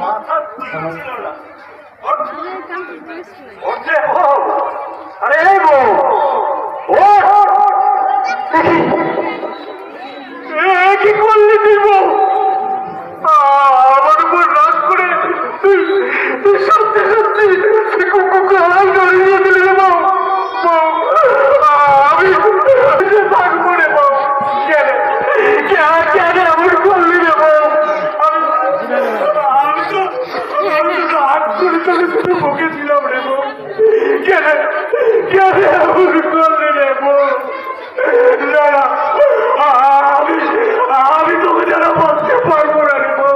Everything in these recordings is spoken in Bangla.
মাথা আরে কি করলি তুই আমার উপর রাগ করে তুই সত্যি সত্যি হাল ধরিয়ে দিলি রে বউ। আমি থাকবো রে বউ। কেন এমন করলি রে বউ? আমি তো রাগ করে তোকে শুধু বকেছিলাম রে বউ। কেন এমন করলি রে বউ? না আমি তোকে যারা বলতে পারবো না রে বউ।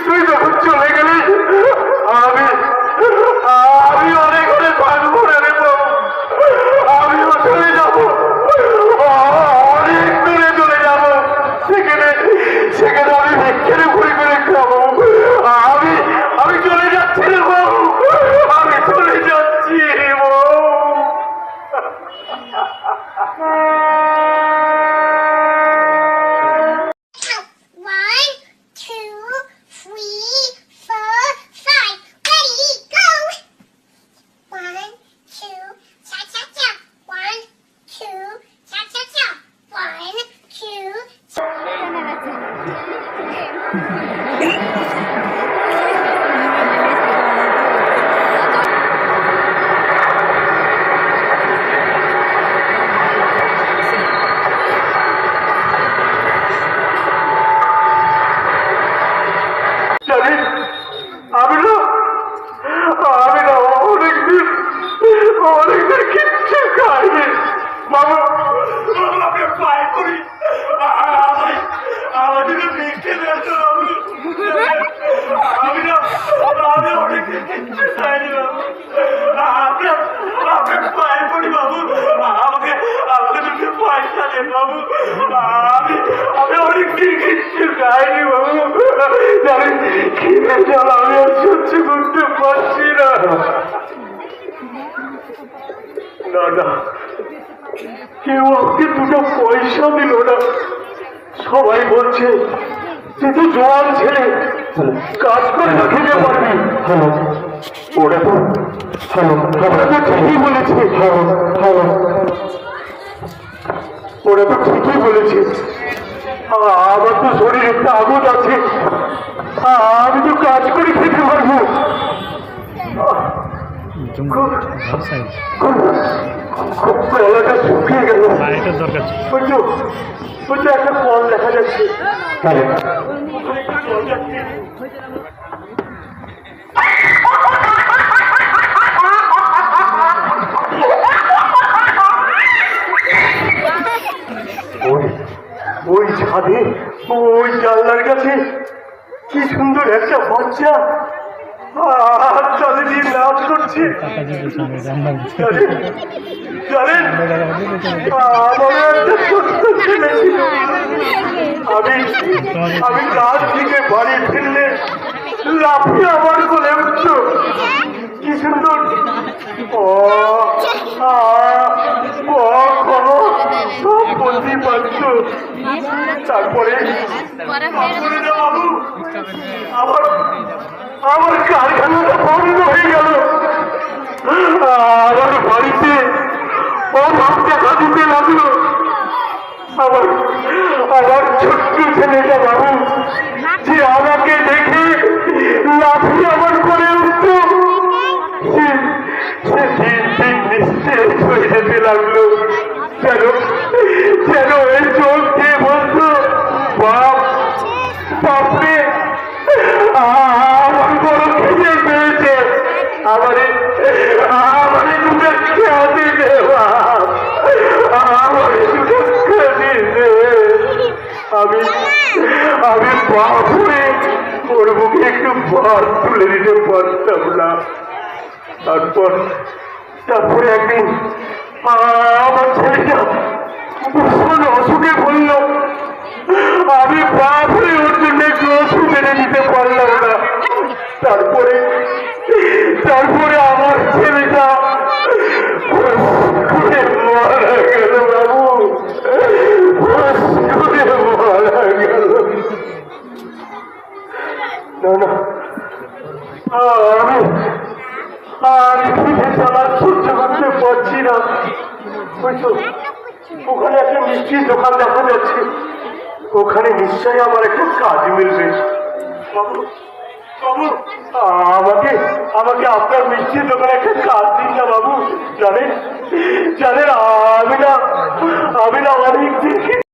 তুই যখন চলে গেলি আমি অনেক করে থাকবো না রে বউ। আমিও চলে যাবো, অনেক দূরে চলে যাবো। সেখানে আমি ভিক্ষে ঘুরে করে খাবো। আমি চলে যাচ্ছি রে বউ। আমি চলে যাচ্ছি রে বউ। অনেকদিন কিচ্ছু খাইনি বাবা। আমাকে পায়ে করি আমাদের দেখতে দেখো। আমি অনেকদিন কিচ্ছু খাইনি বাবু। আপনার পায়ে করি বাবু। আমাকে দুটো পয়সা দেন বাবু। আমি অনেকদিন কিচ্ছু খাইনি বাবু। খিদে জল আমি আর সহ্য করতে পারছি না। না কেউ আমাকে দুটো পয়সা দিল না। সবাই বলছে তুই তো জোয়ান ছেলে, কাজ করে খেতে পারবি। ওরা তো ঠিকই বলেছে। ওরা তো ঠিকই বলেছে। আমার তো শরীরে তাগত আছে, আমি তো কাজ করে খেতে পারবো। গলাটা শুকিয়ে গেল। একটা ফল দেখা যাচ্ছে। ওই ছাদে ওই জানলার কাছে কি সুন্দর একটা বাচ্চা তাদের দিয়ে নাচ করছে। জানেন আমি কাজ থেকে বাড়ি ফিরলে লাফিয়ে আমার কোলে উঠছ। কি সুন্দর সব বলতেই পারছ। তারপরে বাবু আমার কারখানাটা বন্ধ হয়ে গেল। আমার বাড়িতে অভাব দেখা দিতে লাগলো। আমার ছোট্ট ছেলেটা বাবু যে আমাকে দেখে লাফিয়ে আমার করে উঠত, সে দিন দিন নিঃশেষ হয়ে যেতে লাগলো। যেন এই চোখ দিয়ে বলতো বাপরে আমার বড় খিদে পেয়েছে, আমার দুটো খেতে দেওয়া, আমার দুটো খেতে দে। আমি বাপরে ওর মুখে একটু ভাত তুলে দিতে পারতাম না। তারপরে একদিন আমার ছেলেটা ভীষণ অসুখে বলল, আমি বাপরে ওর জন্য একটু ওষুধ এনে দিতে পারলাম না। তারপরে আমার ছেলেটা না না, আমি আর খিদে জ্বালা সহ্য করতে পারছি না। ওই তো ওখানে একটা মিষ্টির দোকান দেখা যাচ্ছে, ওখানে নিশ্চয়ই আমার একটা কাজ মিলবে। বাবু বাবু, আমাকে আমাকে আপনার মিষ্টির দোকানে একটা কাজ দিন না বাবু। জানেন জানেন, আমি না অনেক দিন